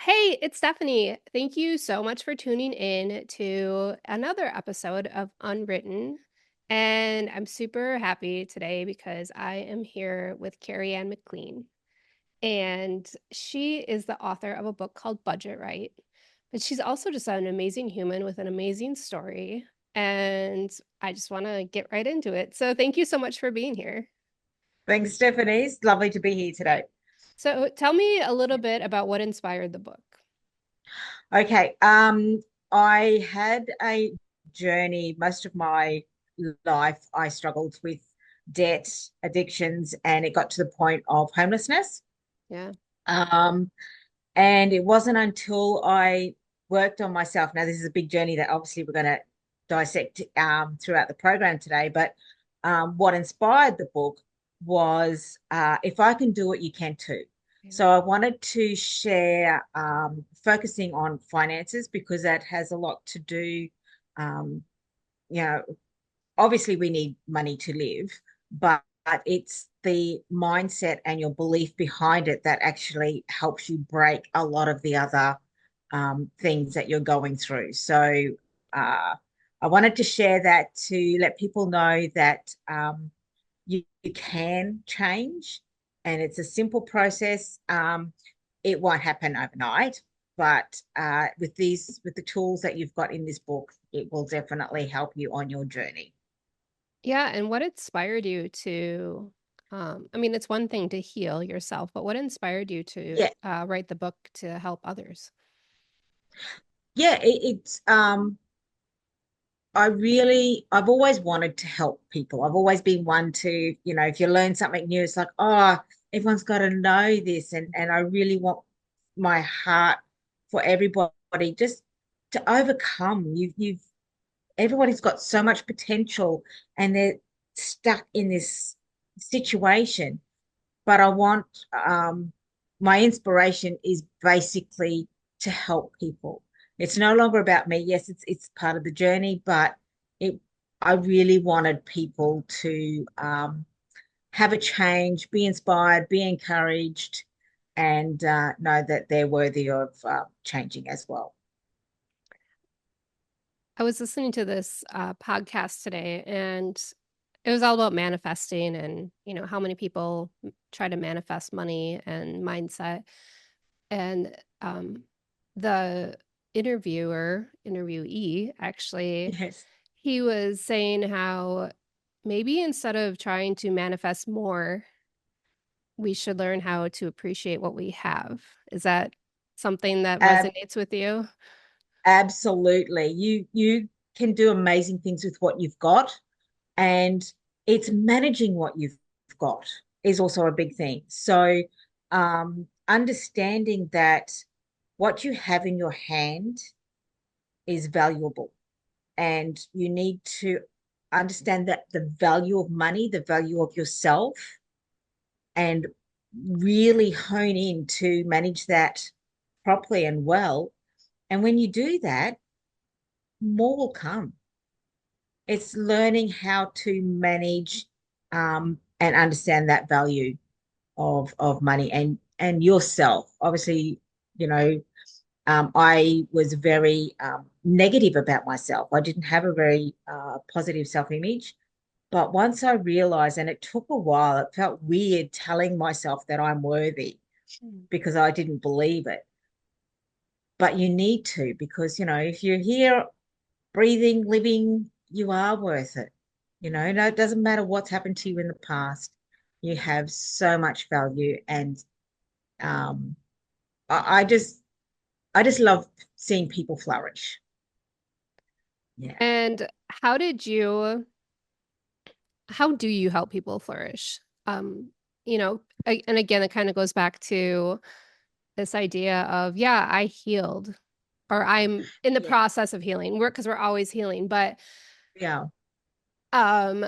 Hey, it's Stephanie. Thank you so much for tuning in to another episode of Unwritten. And I'm super happy today because I am here with Carrie Ann McLean. And she is the author of a book called Budget Right. But she's also just an amazing human with an amazing story. And I just want to get right into it. So thank you so much for being here. Thanks, Stephanie. It's lovely to be here today. So tell me a little bit about what inspired the book. Okay. I had a journey. Most of my life, I struggled with debt, addictions, and it got to the point of homelessness. Yeah. Um, and it wasn't until I worked on myself. Now, this is a big journey that obviously we're going to dissect throughout the program today. But what inspired the book was if I can do it, you can too. So I wanted to share focusing on finances because that has a lot to do. Um, you know, obviously we need money to live, but it's the mindset and your belief behind it that actually helps you break a lot of the other things that you're going through. So I wanted to share that to let people know that you can change, and it's a simple process. It won't happen overnight, but with the tools that you've got in this book, it will definitely help you on your journey. Yeah, and what inspired you to, I mean, it's one thing to heal yourself, but what inspired you to Yeah, write the book to help others? yeah, it's I've always wanted to help people. I've always been one to, if you learn something new, it's like, oh, everyone's got to know this. And I really want my heart for everybody just to overcome. Everybody's got so much potential and they're stuck in this situation. But I want my inspiration is basically to help people. It's no longer about me. Yes, it's part of the journey, but it I really wanted people to have a change, be inspired, be encouraged, and know that they're worthy of changing as well. I was listening to this podcast today, and it was all about manifesting and, how many people try to manifest money and mindset. And the interviewee, actually, Yes. he was saying how maybe instead of trying to manifest more, we should learn how to appreciate what we have. Is that something that Ab- resonates with you? Absolutely. You can do amazing things with what you've got, and it's managing what you've got is also a big thing. So, understanding that what you have in your hand is valuable, and you need to understand that the value of money, the value of yourself, and really hone in to manage that properly and well. And when you do that, more will come. It's learning how to manage and understand that value of money and yourself. Obviously, you know, I was very negative about myself. I didn't have a very positive self-image. But once I realized, and it took a while, it felt weird telling myself that I'm worthy Mm. because I didn't believe it. But you need to, because, if you're here breathing, living, you are worth it. No, it doesn't matter what's happened to you in the past. You have so much value, and um, I just love seeing people flourish. Yeah. And how do you help people flourish? And again, it kind of goes back to this idea of, yeah, I healed, or I'm in the Yeah. process of healing. Because we're always healing, but Yeah. um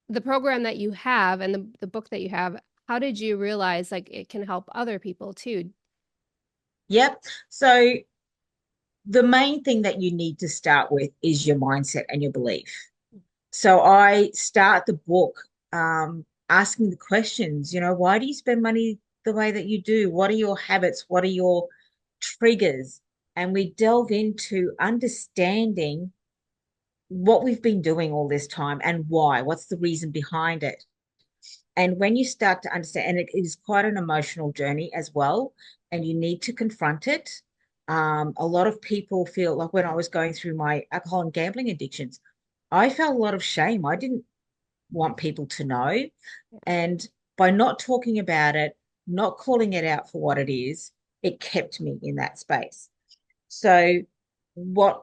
the program that you have and the book that you have, how did you realize like it can help other people too? Yep. So the main thing that you need to start with is your mindset and your belief. So I start the book asking the questions, why do you spend money the way that you do? What are your habits? What are your triggers? And we delve into understanding what we've been doing all this time and why. What's the reason behind it? And when you start to understand, and it is quite an emotional journey as well, and you need to confront it. A lot of people feel like when I was going through my alcohol and gambling addictions, I felt a lot of shame. I didn't want people to know. And by not talking about it, not calling it out for what it is, it kept me in that space. So, what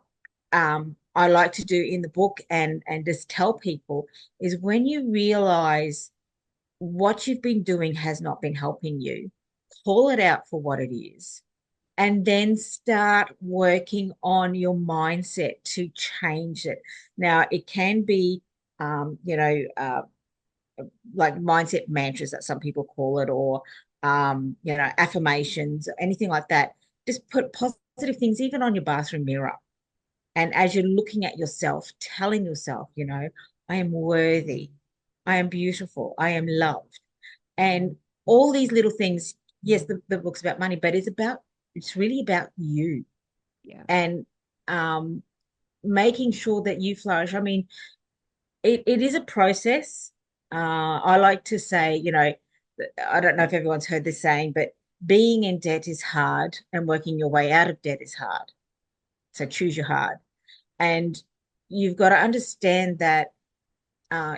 I like to do in the book and just tell people is when you realize what you've been doing has not been helping you, call it out for what it is, and then start working on your mindset to change it. Now, it can be, like mindset mantras that some people call it, or, affirmations, anything like that. Just put positive things even on your bathroom mirror. And as you're looking at yourself, telling yourself, I am worthy, I am beautiful, I am loved. And all these little things, yes, the book's about money, but it's really about you Yeah. and making sure that you flourish. I mean, it is a process. I like to say, I don't know if everyone's heard this saying, but being in debt is hard and working your way out of debt is hard. So choose your hard. And you've got to understand that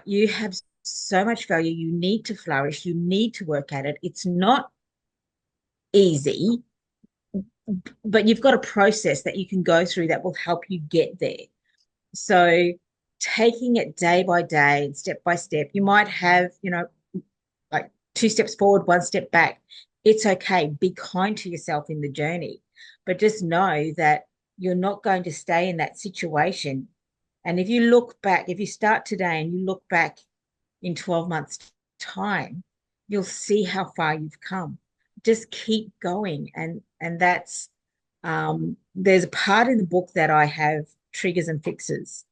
you have so much value. You need to flourish. You need to work at it. It's not easy, but you've got a process that you can go through that will help you get there. So taking it day by day and step by step, you might have, like two steps forward, one step back. It's okay. Be kind to yourself in the journey, but just know that you're not going to stay in that situation. And if you look back, if you start today and you look back in 12 months' time, you'll see how far you've come. Just keep going. And that's there's a part in the book that I have triggers and fixes.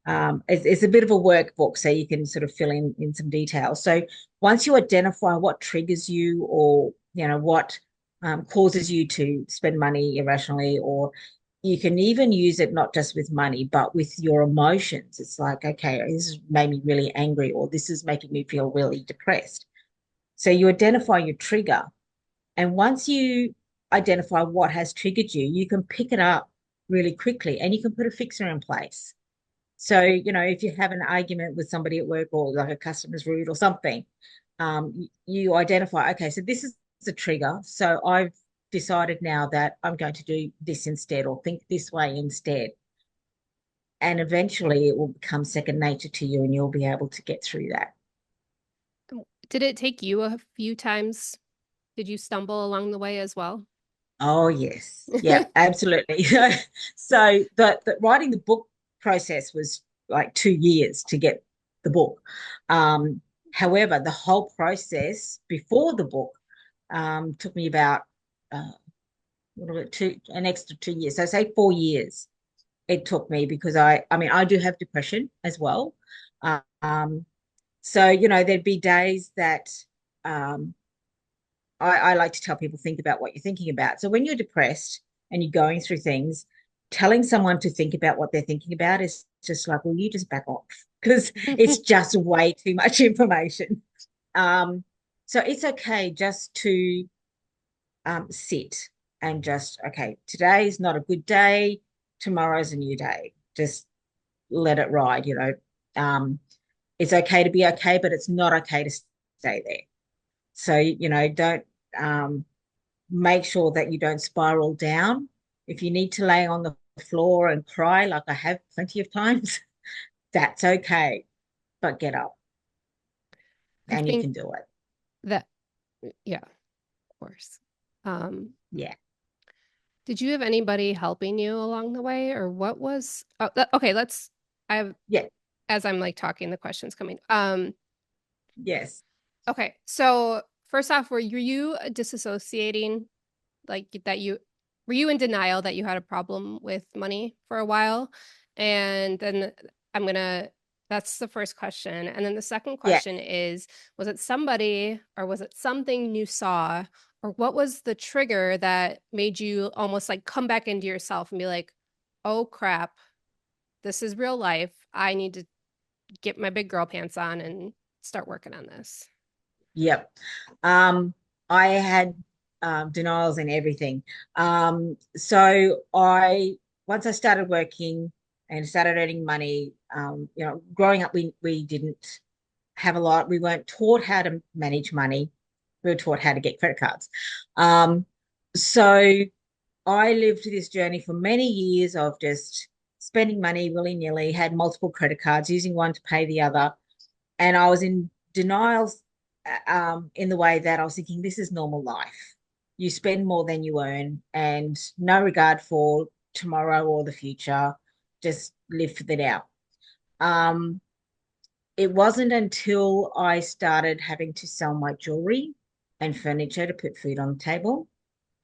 It's a bit of a workbook, so you can sort of fill in some details. So once you identify what triggers you, or what causes you to spend money irrationally, or you can even use it not just with money, but with your emotions. It's like, okay, this has made me really angry, or this is making me feel really depressed. So you identify your trigger, and once you identify what has triggered you, you can pick it up really quickly, and you can put a fixer in place. So, if you have an argument with somebody at work, or like a customer's rude or something, you identify, okay, so this is the trigger. So I've decided now that I'm going to do this instead, or think this way instead. And eventually it will become second nature to you, and you'll be able to get through that. Did it take you a few times? Did you stumble along the way as well? Oh, yes. Yeah, absolutely. So the writing the book process was like 2 years to get the book. Um, However, the whole process before the book took me about an extra 2 years. So say 4 years it took me, because I mean, I do have depression as well. Um, so there'd be days that um, I like to tell people, think about what you're thinking about. So when you're depressed and you're going through things, telling someone to think about what they're thinking about is just like, well, you just back off, because it's just way too much information. Um, so it's okay just to sit and just, okay, today is not a good day. Tomorrow's a new day. Just let it ride. It's okay to be okay, but it's not okay to stay there. So, don't um, make sure that you don't spiral down. If you need to lay on the floor and cry, like I have plenty of times, that's okay. But get up, I and you think can do it. that, yeah, of course. Um, Yeah. did you have anybody helping you along the way, or what was, okay, I have, Yeah. as I'm like talking, the questions coming. Yes. Okay, so first off, were you disassociating, like that you were you in denial that you had a problem with money for a while? And then I'm gonna That's the first question. And then the second Yeah. question is, was it somebody or was it something you saw? Or what was the trigger that made you almost like come back into yourself and be like, oh crap, this is real life. I need to get my big girl pants on and start working on this. Yep. Um, I had denials and everything. So once I started working and started earning money, growing up, we didn't have a lot. We weren't taught how to manage money. We were taught how to get credit cards. Um, so I lived this journey for many years of just spending money willy-nilly, had multiple credit cards, using one to pay the other. And I was in denial in the way that I was thinking, this is normal life. You spend more than you earn and no regard for tomorrow or the future. Just live for the now. Um, it wasn't until I started having to sell my jewelry and furniture to put food on the table.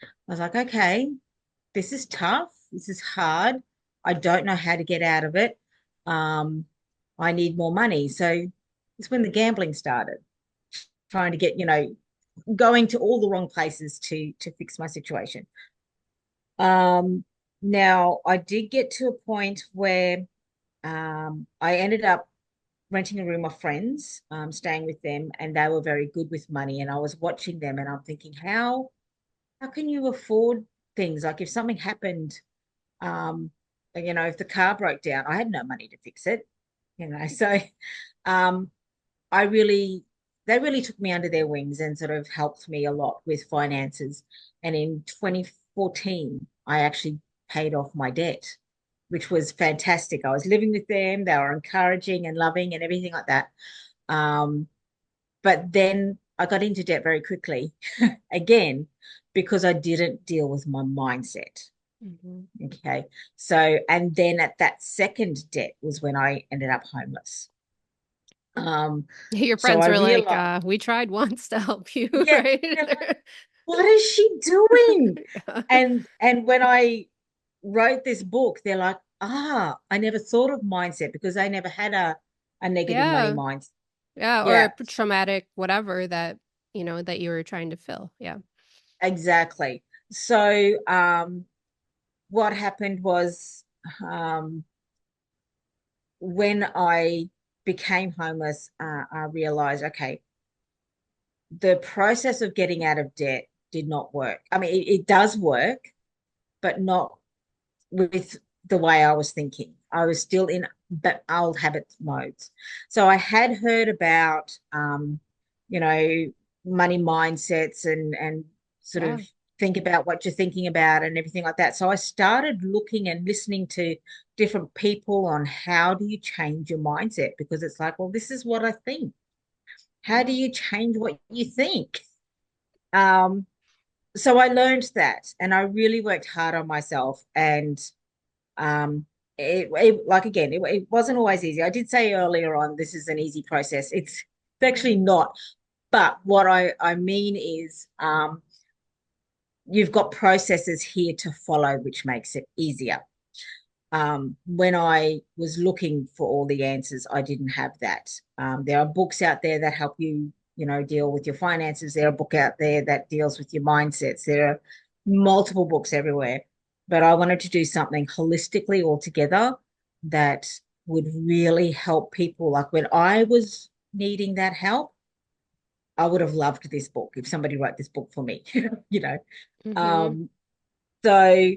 I was like, okay, this is tough. This is hard. I don't know how to get out of it. Um, I need more money. So it's when the gambling started, trying to get, going to all the wrong places to fix my situation. Um, Now I did get to a point where I ended up renting a room of friends, staying with them, and they were very good with money. And I was watching them, and I'm thinking, how can you afford things? Like if something happened, um, if the car broke down, I had no money to fix it, So, um, I really, they really took me under their wings and sort of helped me a lot with finances. And in 2014, I actually paid off my debt, which was fantastic. I was living with them, they were encouraging and loving and everything like that. Um, but then I got into debt very quickly again because I didn't deal with my mindset. Mhm. Okay. So, and then at that second debt was when I ended up homeless. Um, Your so friends I were like, realized, we tried once to help you, yeah, right? they're like, what is she doing? Yeah. And when I wrote this book, they're like, I never thought of mindset because I never had a negative money Yeah. mindset. Yeah. Or a Yeah, traumatic whatever that, that you were trying to fill. Yeah. exactly. So what happened was when I became homeless, I realized, okay, the process of getting out of debt did not work. I mean, it does work, but not with the way I was thinking. I was still in that old habit modes. So I had heard about, you know, money mindsets and sort Yeah. of think about what you're thinking about and everything like that. So I started looking and listening to different people on how do you change your mindset because it's like, well, this is what I think. How do Yeah. you change what you think? Um, so I learned that and I really worked hard on myself and like again it wasn't always easy. I did say earlier on this is an easy process. It's actually not. But what I mean is you've got processes here to follow which makes it easier. When I was looking for all the answers, I didn't have that. There are books out there that help you, deal with your finances. There are a book out there that deals with your mindsets. There are multiple books everywhere. But I wanted to do something holistically altogether that would really help people. Like when I was needing that help, I would have loved this book if somebody wrote this book for me, you know. Hmm. Um, so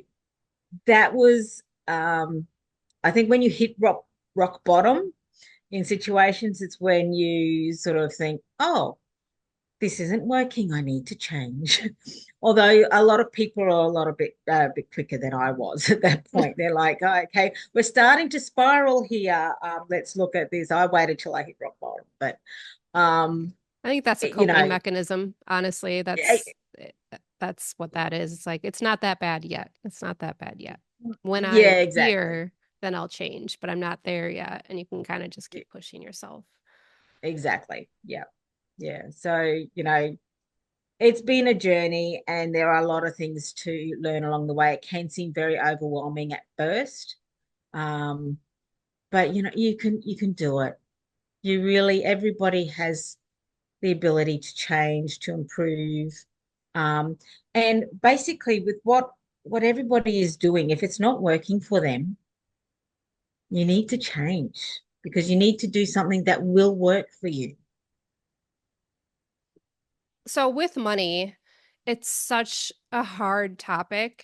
that was I think when you hit rock bottom in situations, it's when you sort of think, oh, this isn't working. I need to change. Although a lot of people are a bit quicker than I was at that point. They're like, oh, okay, we're starting to spiral here. Let's look at this. I waited till I hit rock bottom, but um, I think that's a you coping know, mechanism. Honestly, that's what that is. It's like it's not that bad yet. It's not that bad yet. When I'm yeah, exactly, here, then I'll change, but I'm not there yet. And you can kind of just keep pushing yourself. exactly, yeah, yeah. So it's been a journey and there are a lot of things to learn along the way. It can seem very overwhelming at first. Um, but you can do it. You really, everybody has the ability to change, to improve. Um, and basically with what everybody is doing, if it's not working for them, you need to change because you need to do something that will work for you. So with money, it's such a hard topic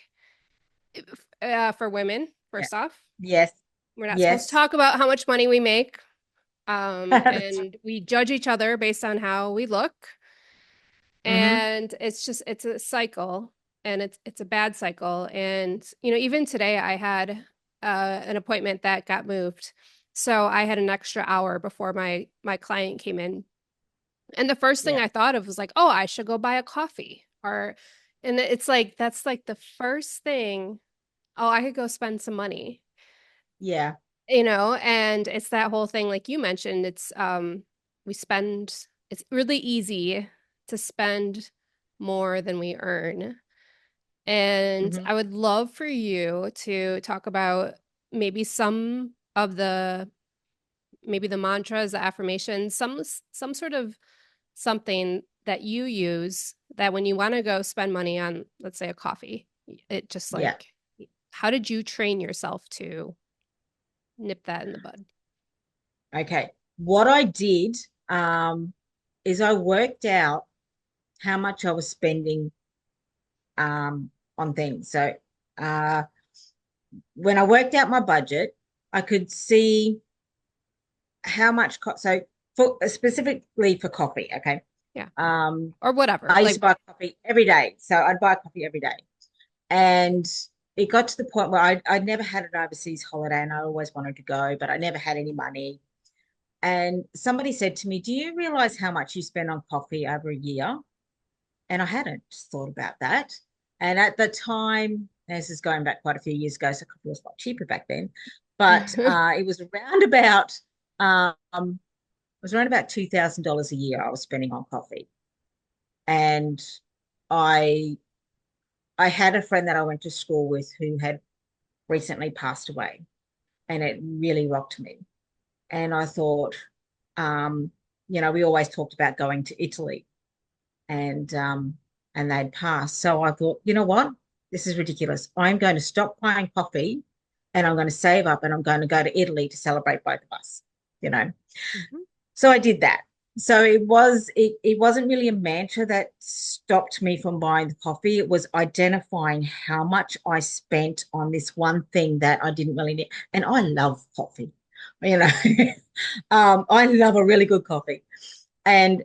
for women, Yeah. first off. Yes. We're not supposed to Yes. talk about how much money we make. That's And we judge each other based on how we look. mm-hmm. And it's a cycle, and it's a bad cycle. And even today I had an appointment that got moved. So I had an extra hour before my client came in. And the first thing Yeah. I thought of was like, oh, I should go buy a coffee. And it's like that's like the first thing. Oh, I could go spend some money. Yeah. And it's that whole thing like you mentioned, we spend it's really easy to spend more than we earn. And Mm-hmm. I would love for you to talk about maybe some of the maybe the mantras, the affirmations, some sort of something that you use that when you want to go spend money on, let's say, a coffee, it just Yeah. like how did you train yourself to nip that in the bud? Okay. What I did um, is I worked out how much I was spending on things. So uh, when I worked out my budget, I could see how much. So for specifically for coffee, okay. Yeah. Um, Or whatever. I used to Like, buy coffee every day, so I'd buy coffee every day, and it got to the point where I'd never had an overseas holiday, and I always wanted to go, but I never had any money. And somebody said to me, "Do you realize how much you spend on coffee over a year?" And I hadn't thought about that. And at the time, this is going back quite a few years ago, so coffee was a lot cheaper back then. But it was around about $2,000 a year I was spending on coffee. And I I had a friend that I went to school with who had recently passed away, and it really rocked me. And I thought, um, we always talked about going to Italy, and they'd passed. So I thought, you know what? This is ridiculous. I'm going to stop buying coffee and I'm going to save up and I'm going to go to Italy to celebrate both of us, you know. Mhm. So I did that. So it wasn't really a mantra that stopped me from buying the coffee. It was identifying how much I spent on this one thing that I didn't really need. And I love coffee, you know. I love a really good coffee. And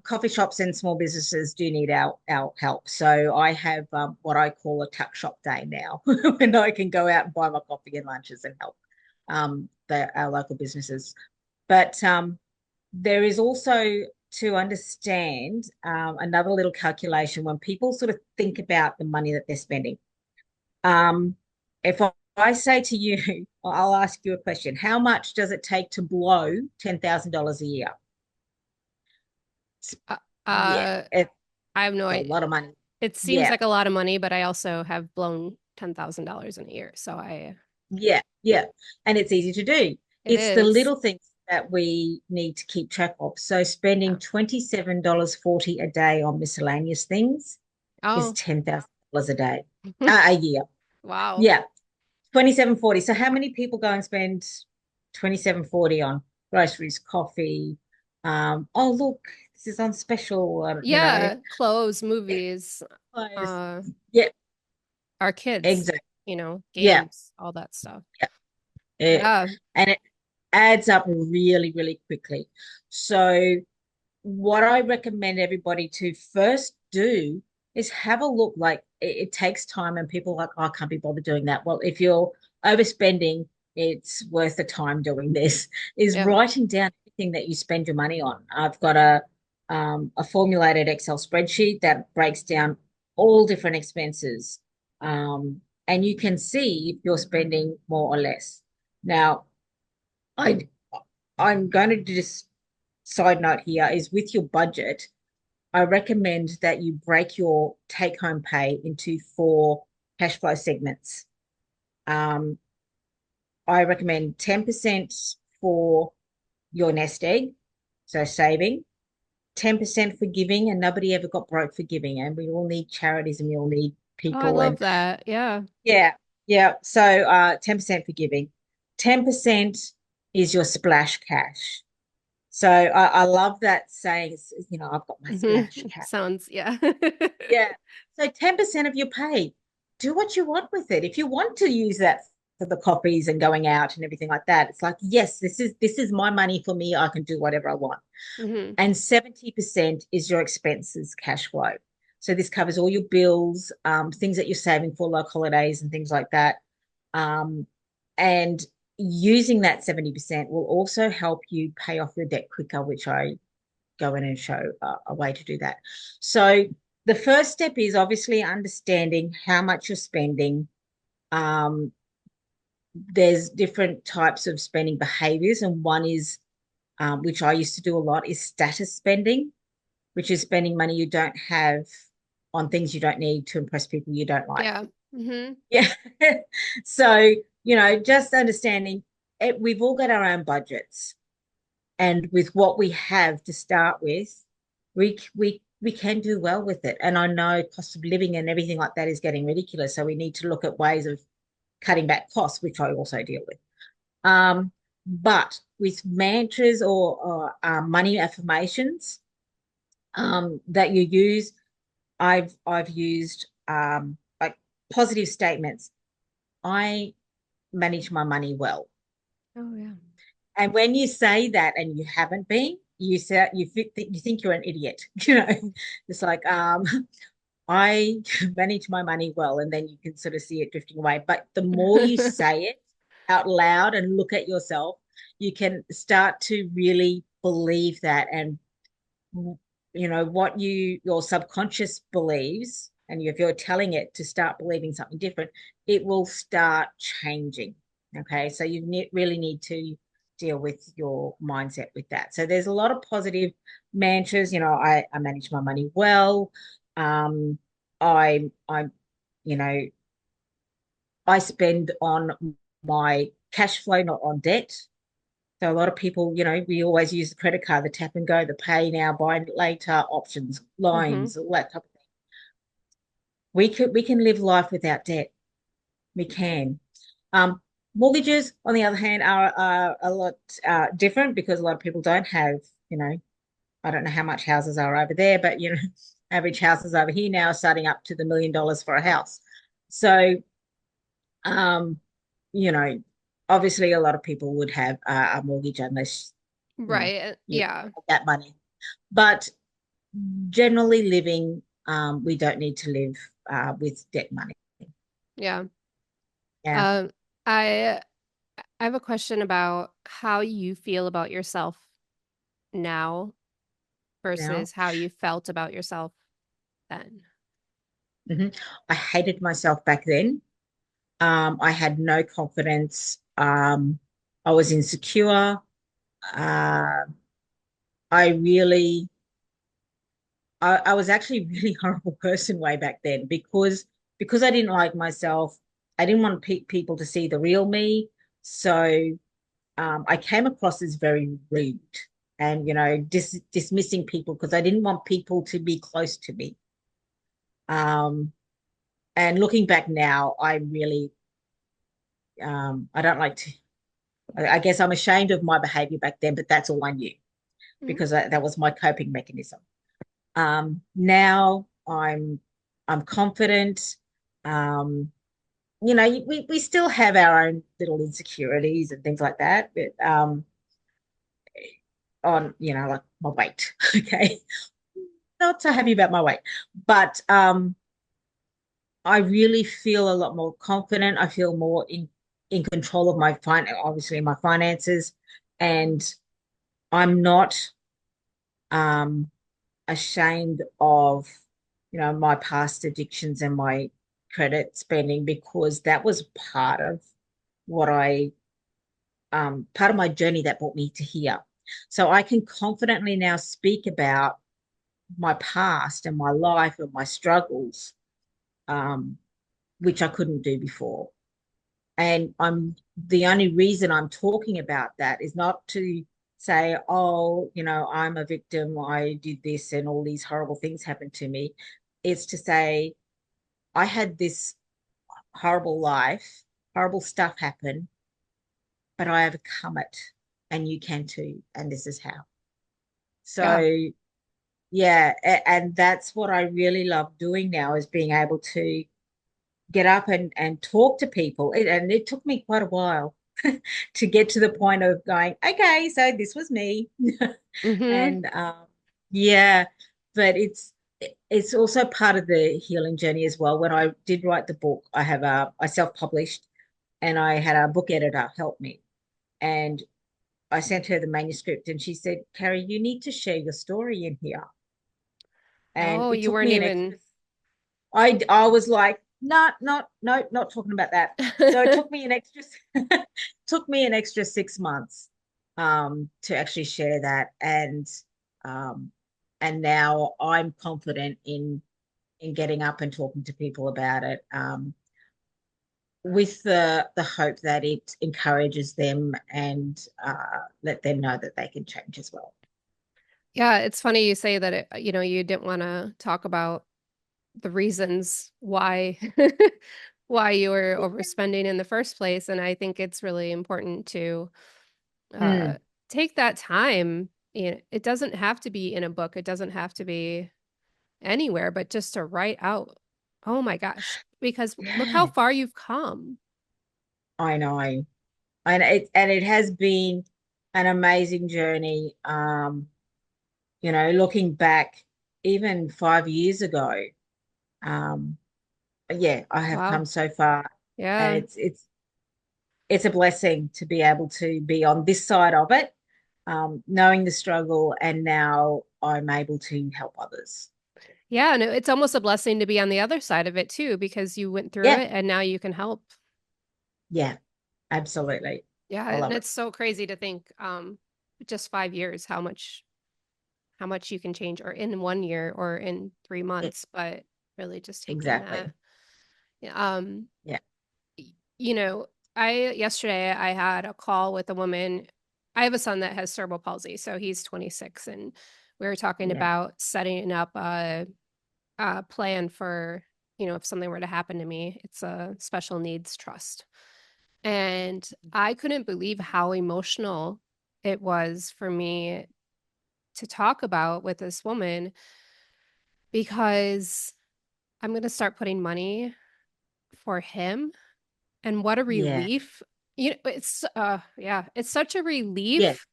coffee shops and small businesses do need our help. So I have what I call a tuck shop day now, when I can go out and buy my coffee and lunches and help our local businesses. But there is also to understand another little calculation when people sort of think about the money that they're spending. If I say to you, I'll ask you a question: how much does it take to blow $10,000 a year? Uh, Yeah, uh, it's I have no a idea. lot of money. It seems Yeah, like a lot of money, but I also have blown $10,000 in a year. So yeah, yeah. And it's easy to do. it It's the is. little things that we need to keep track of. So Yeah. spending $27.40 a day on miscellaneous things is Oh, $10,000 a day, a year. wow. Yeah, 27.40. So how many people go and spend 27.40 on groceries, coffee? Oh, look, this is on special, Yeah, clothes, movies, clothes. uh, Yeah, our kids, exactly. Yeah, games, all that stuff. yeah. It, Yeah. and it adds up really, really quickly. So what I recommend everybody to first do is have a look. Like it takes time, and people are like, oh, I can't be bothered doing that. Well, if you're overspending, it's worth the time doing this, is Yeah. writing down everything that you spend your money on. I've got a formulated Excel spreadsheet that breaks down all different expenses. And you can see if you're spending more or less. Now, I I'm going to just side note here is with your budget, I recommend that you break your take home pay into four cash flow segments. Um, I recommend 10% for your nest egg, so saving, 10% for giving, and nobody ever got broke for giving. And we all need charities and we all need Oh, I people. love And that. Yeah. yeah, yeah. So 10% for giving, 10% is your splash cash. So I love that saying, I've got my splash cash. Sounds, yeah. Yeah. So 10% of your pay, do what you want with it. If you want to use that for the coffees and going out and everything like that, it's like, yes, this is my money for me. I can do whatever I want. hmm And 70% is your expenses cash flow. So this covers all your bills, things that you're saving for, like holidays and things like that. Um, and using that 70% will also help you pay off your debt quicker, which I go in and show a way to do that. So the first step is obviously understanding how much you're spending. Um, there's different types of spending behaviors, and one is, which I used to do a lot, is status spending, which is spending money you don't have on things you don't need to impress people you don't like. Yeah. hmm Yeah. So, just understanding we've all got our own budgets. And with what we have to start with, we can do well with it. And I know cost of living and everything like that is getting ridiculous. So we need to look at ways of cutting back costs, which I also deal with. But with mantras or money affirmations that you use, I've used like positive statements. I manage my money well. Oh, yeah. And when you say that and you haven't been, you think you're an idiot. It's like I manage my money well, and then you can sort of see it drifting away. But the more you say it out loud and look at yourself, you can start to really believe that. And what your subconscious believes, and if you're telling it to start believing something different, it will start changing. Okay, so really need to deal with your mindset with that. So there's a lot of positive mantras. I manage my money well. I you know I spend on my cash flow, not on debt. So a lot of people, we always use the credit card, the tap and go, the pay now, buy later options, hmm loans, all that type of thing. We can live life without debt. We can. Um, Mortgages, on the other hand, are a lot different because a lot of people don't have, I don't know how much houses are over there, but average houses over here now are starting up to the $1 million for a house. So, um, you know, obviously a lot of people would have a mortgage unless you know Right. you Yeah. have that money. But generally living, we don't need to live with debt money. Yeah. Yeah. Um, I I have a question about how you feel about yourself now Now, versus how you felt about yourself then. mhm. I hated myself back then. I had no confidence. I was insecure. Uh, I really, I was actually a really horrible person way back then because I didn't like myself. I didn't want people to see the real me. So I came across as very rude and dismissing people because I didn't want people to be close to me. Um, and looking back now, I really I don't like to. I guess I'm ashamed of my behavior back then, but that's all I knew Mhm. because that was my coping mechanism. Now I'm confident. Um, we still have our own little insecurities and things like that, but on like my weight. Okay, not so happy about my weight, but I really feel a lot more confident. I feel more in control of obviously my finances, and I'm not um ashamed of my past addictions and my credit spending because that was what I part of my journey that brought me to here. So I can confidently now speak about my past and my life and my struggles, um, which I couldn't do before. And the only reason I'm talking about that is not to say, oh, I'm a victim, I did this and all these horrible things happened to me. It's to say, I had this horrible life, horrible stuff happen, but I overcome it and you can too. And this is how. Yeah. So, yeah, and that's what I really love doing now is being able to get up and talk to people. And it took me quite a while to get to the point of going, okay, so this was me. Mm-hmm. And yeah, but it's also part of the healing journey as well. When I did write the book, I self-published and I had a book editor help me. And I sent her the manuscript and she said, Carrie, you need to share your story in here. And Oh, it you took weren't me an extra, even. I was like, no, no, not talking about that. So it took me an extra took me an extra 6 months to actually share that. Um and now I'm confident in getting up and talking to people about it. With the hope that it encourages them and let them know that they can change as well. Yeah, it's funny you say that you didn't want to talk about the reasons why why you were overspending in the first place. And I think it's really important to uh, Mm, take that time. It doesn't have to be in a book. It doesn't have to be anywhere, but just to write out, oh my gosh, because look how yeah, far you've come. I know. And it has been an amazing journey. Looking back even 5 years ago, um, yeah, I have Wow. come so far, and Yeah. it's a blessing to be able to be on this side of it, knowing the struggle, and now I'm able to help others. Yeah. And it's almost a blessing to be on the other side of it too, because you went through Yeah, it and now you can help. yeah, absolutely. Yeah. I And love it. it's so crazy to think, just 5 years, how much you can change or in 1 year or in three Yeah, months, but really just taking that. exactly. Yeah, Yeah, you know, I yesterday I had a call with a woman. I have a son that has cerebral palsy, so he's 26, and we were talking yeah, about setting up a plan for, if something were to happen to me. It's a special needs trust. And I couldn't believe how emotional it was for me to talk about with this woman because I'm going to start putting money for him. And what a yeah, relief. Yeah, it's such a yeah. relief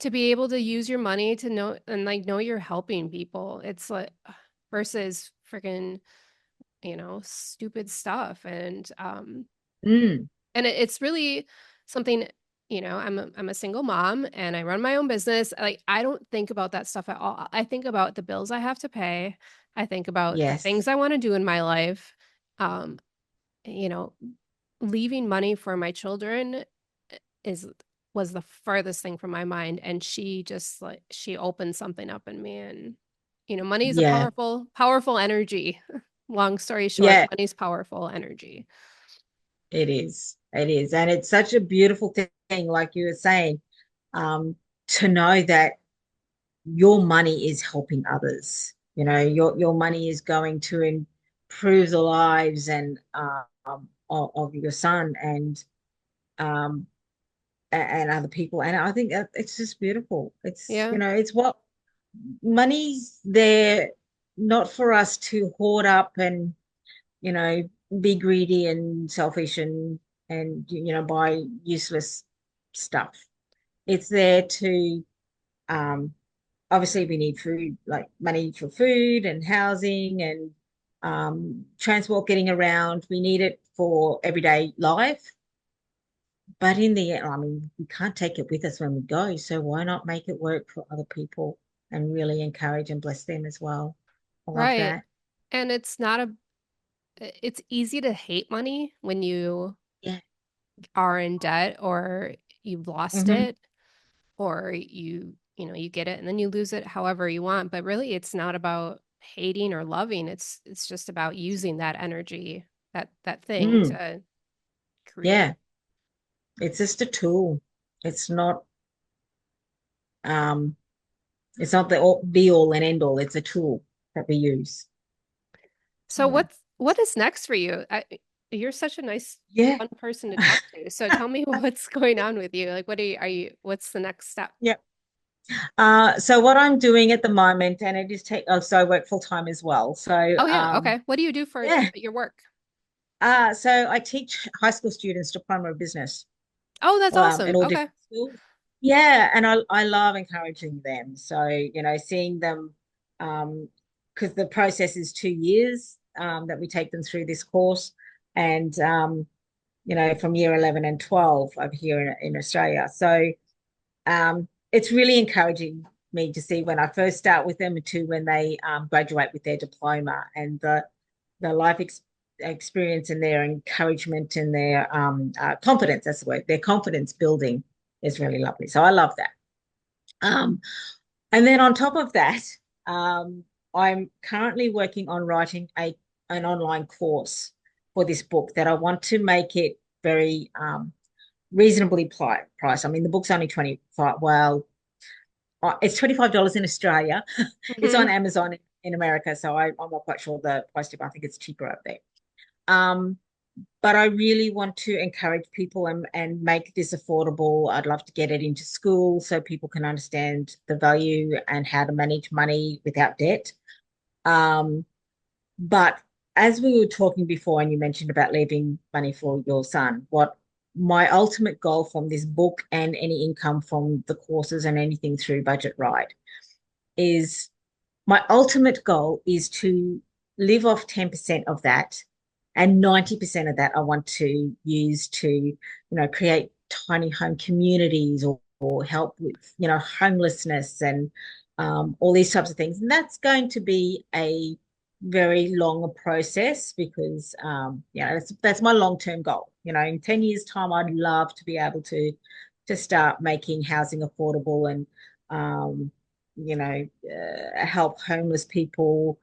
to be able to use your money to know and like know you're helping people. It's like versus freaking, stupid stuff. Mm, And it's really something, I'm a single mom and I run my own business. Like I don't think about that stuff at all. I think about the bills I have to pay. I think about the things yes. I want to do in my life. Um, you know, leaving money for my children is was the furthest thing from my mind. And she just like she opened something up in me. And money is a Yeah, powerful, powerful energy. Long story short, yeah. money's powerful energy. It is. It is. And it's such a beautiful thing, like you were saying, um, to know that your money is helping others. Your money is going to improve the lives and of your son um and other people. And I think that it's just beautiful. It's Yeah. you know, it's what money's there not for us to hoard up and you know, be greedy and selfish and buy useless stuff. It's there to obviously we need food, like money for food and housing and transport getting around. We need it for everyday life. But in the end, I mean, we can't take it with us when we go. So why not make it work for other people and really encourage and bless them as well? I love Right. that. And it's easy to hate money when you Yeah. are in debt or you've lost Hmm. it or you get it and then you lose it however you want. But really it's not about hating or loving. It's just about using that energy, that thing Mm. to create. Yeah. It's just a tool. It's not. Um, it's not the be all and end all. It's a tool that we use. So Yeah. what is next for you? You're such a nice, Yeah. fun person to talk to. So tell me what's going on with you. Like, what are you, what's the next step? Yeah. So what I'm doing at the moment, and it is take oh, so I work full time as well. So Oh yeah, okay. What do you do for yeah. your work? So I teach high school students to primary business, Oh, that's in awesome. all Okay. different schools. Yeah, and I love encouraging them. So, seeing them, because the process is 2 years, that we take them through this course. And, from year 11 and 12 over here in Australia. So it's really encouraging me to see when I first start with them to when they graduate with their diploma, and the experience and their encouragement and their confidence. That's the word. Their confidence building is really lovely. So I love that. Um, and then on top of that, um, I'm currently working on writing an online course for this book that I want to make it very reasonably priced. I mean, the book's only 25. Well, it's $25 in Australia. It's on Hmm. Amazon in America, so I'm not quite sure the price tip. I think it's cheaper up there. Um, but I really want to encourage people and make this affordable. I'd love to get it into school so people can understand the value and how to manage money without debt. Um, but as we were talking before, and you mentioned about leaving money for your son, what my ultimate goal from this book and any income from the courses and anything through Budget Ride is my ultimate goal is to live off 10% of that, and 90% of that I want to use to, create tiny home communities, or help with, homelessness and all these types of things. And that's going to be a very long process because, that's my long-term goal. In 10 years' time, I'd love to be able to start making housing affordable and, help homeless people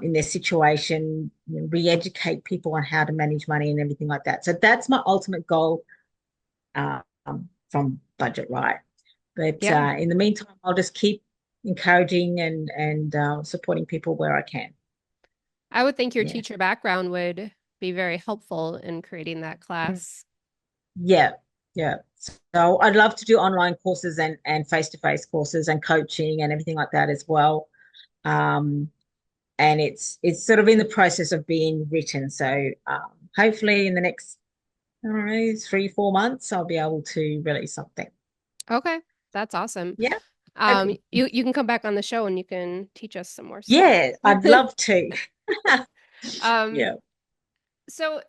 in their situation, re-educate people on how to manage money and everything like that. So that's my ultimate goal um, from Budget Right. But Yeah. in the meantime, I'll just keep encouraging and supporting people where I can. I would think your Yeah. teacher background would be very helpful in creating that Mm. class. Yeah. Yeah. So I'd love to do online courses and face-to-face courses and coaching and everything like that as well. Um, and it's sort of in the process of being written. So hopefully in the next, I don't know, 3, 4 months, I'll be able to release something. Okay. That's awesome. Yeah, hoping. You can come back on the show and you can teach us some more stuff. Yeah, I'd love to. Um, Yeah, so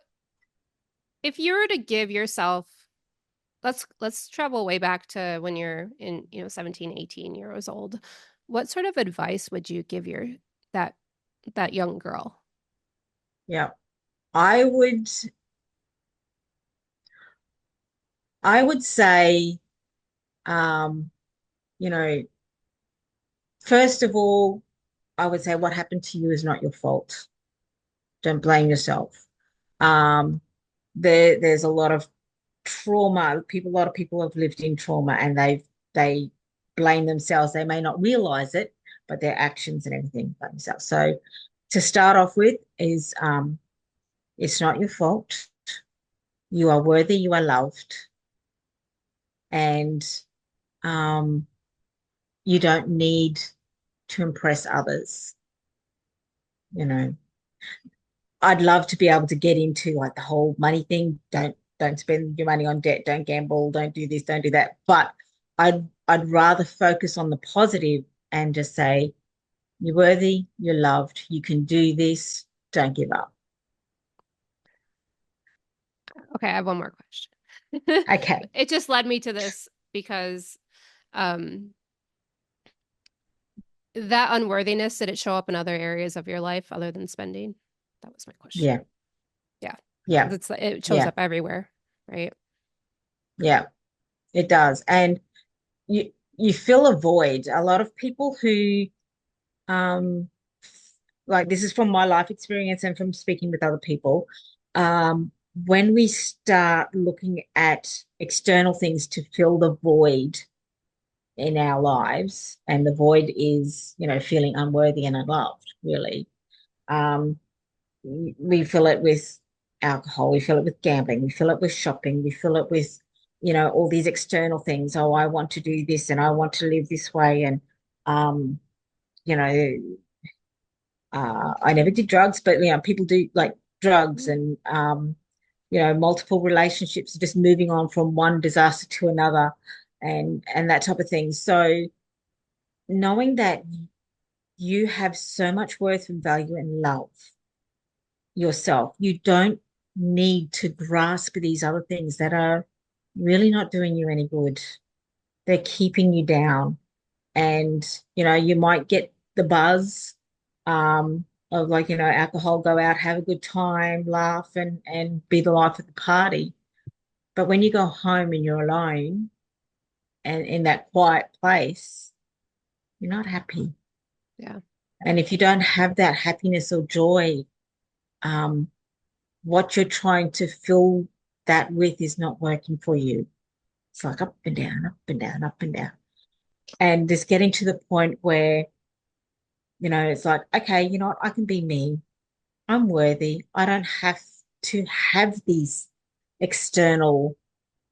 if you were to give yourself, let's travel way back to when you're in, 17, 18 years old. What sort of advice would you give that that young girl? yeah. I would I would say, um, you know, first of all, I would say what happened to you is not your fault. Don't blame yourself. Um, there's a lot of trauma. A lot of people have lived in trauma, and they blame themselves. They may not realize it, but their actions and everything blame themselves. So to start off with is, it's not your fault. You are worthy, you are loved, and um, you don't need to impress others. You know, I'd love to be able to get into like the whole money thing. Don't spend your money on debt. Don't gamble. Don't do this. Don't do that. But I'd rather focus on the positive and just say you're worthy. You're loved. You can do this. Don't give up. Okay, I have one more question. Okay. It just led me to this because um that unworthiness, did it show up in other areas of your life other than spending? That was my question. Yeah. Yeah, Yeah. because it shows Yeah. up everywhere, right? Yeah. It does. And you fill a void. A lot of people who um like, this is from my life experience and from speaking with other people. When we start looking at external things to fill the void in our lives, and the void is, feeling unworthy and unloved, really. Um, we fill it with alcohol, we fill it with gambling, we fill it with shopping, we fill it with, all these external things. Oh, I want to do this and I want to live this way. And, um, you know, I never did drugs, but, people do like drugs and, multiple relationships, just moving on from one disaster to another and that type of thing. So knowing that you have so much worth and value and love yourself. You don't need to grasp these other things that are really not doing you any good. They're keeping you down. And, you might get the buzz of, like, alcohol, go out, have a good time, laugh and be the life of the party. But when you go home and you're alone and in that quiet place, you're not happy. Yeah. And if you don't have that happiness or joy, um, what you're trying to fill that with is not working for you. It's like up and down, up and down, up and down. And just getting to the point where, it's like, okay, you know what? I can be me. I'm worthy. I don't have to have these external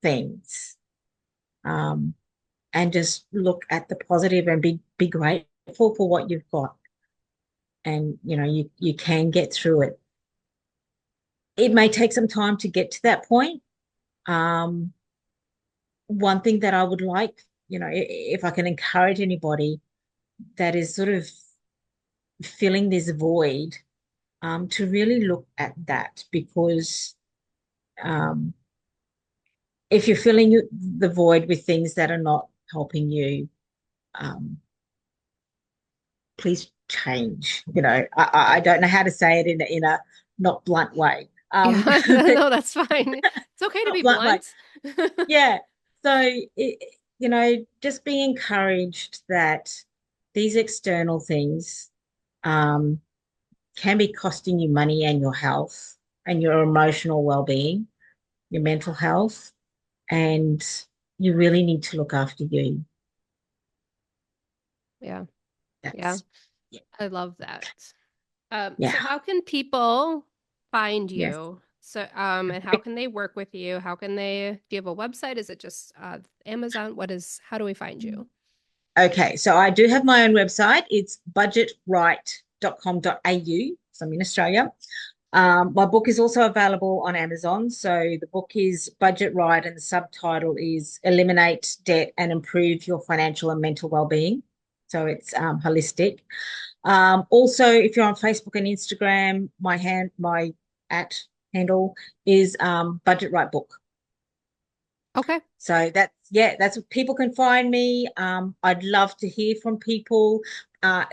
things. Um, and just look at the positive and be grateful for what you've got. And, you can get through it. It may take some time to get to that point. Um, One thing that I would like, if I can encourage anybody that is sort of filling this void, to really look at that, because um, if you're filling the void with things that are not helping you, um, please change. I don't know how to say it in a not blunt way. Yeah. No, that's fine. It's okay to be Not blunt way. blunt. Yeah. So, just be encouraged that these external things um, can be costing you money and your health and your emotional well-being, your mental health, and you really need to look after you. Yeah. Yeah. That's yeah, I love that. yeah. So how can people find Yes. you? So, and how can they work with you? How can they, do you have a website? Is it just Amazon? How do we find you? Okay, so I do have my own website. It's budgetright.com.au. So I'm in Australia. My book is also available on Amazon. So the book is Budget Right, and the subtitle is Eliminate Debt and Improve Your Financial and Mental Wellbeing. So it's holistic. Also, if you're on Facebook and Instagram, my at handle is Budget Right Book. Okay. So that's what people can find me. I'd love to hear from people uh,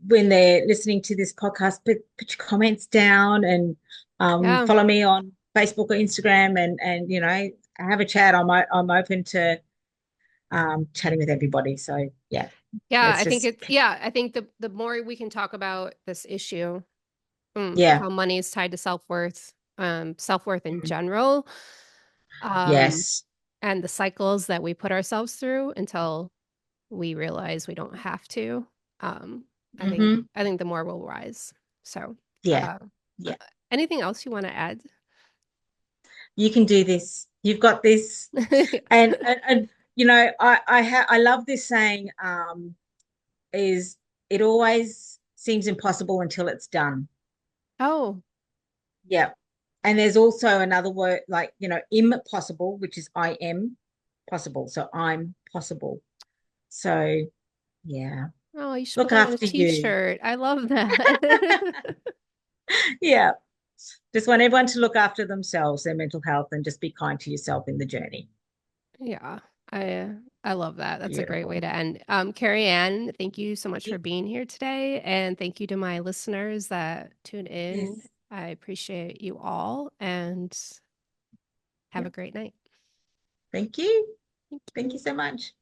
when they're listening to this podcast. Put your comments down and Yeah. follow me on Facebook or Instagram, and have a chat. I'm open to chatting with everybody. So yeah, Yeah, let's I think just I think the more we can talk about this issue, yeah. how money is tied to self-worth, self-worth in Mm. general, um, Yes. and the cycles that we put ourselves through until we realize we don't have to. Um, Hmm. I think the more we'll rise. So, Yeah. uh, uh, Yeah. anything else you want to add? You can do this. You've got this. And I love this saying. Is it always seems impossible until it's done. Oh, Yeah. And there's also another word, like, impossible, which is I am possible. So I'm possible. So yeah, oh, you should put look that on a after you. t-shirt. I love that. Yeah. Just want everyone to look after themselves, their mental health, and just be kind to yourself in the journey. Yeah, I I love that. That's a great way Beautiful. to end. Carrie Ann, thank you so much for Thank being here today, and thank you to my listeners that tune you. in. Yes. I appreciate you all, and have Yeah. a great night. Thank you. Thank Thank you you. so much.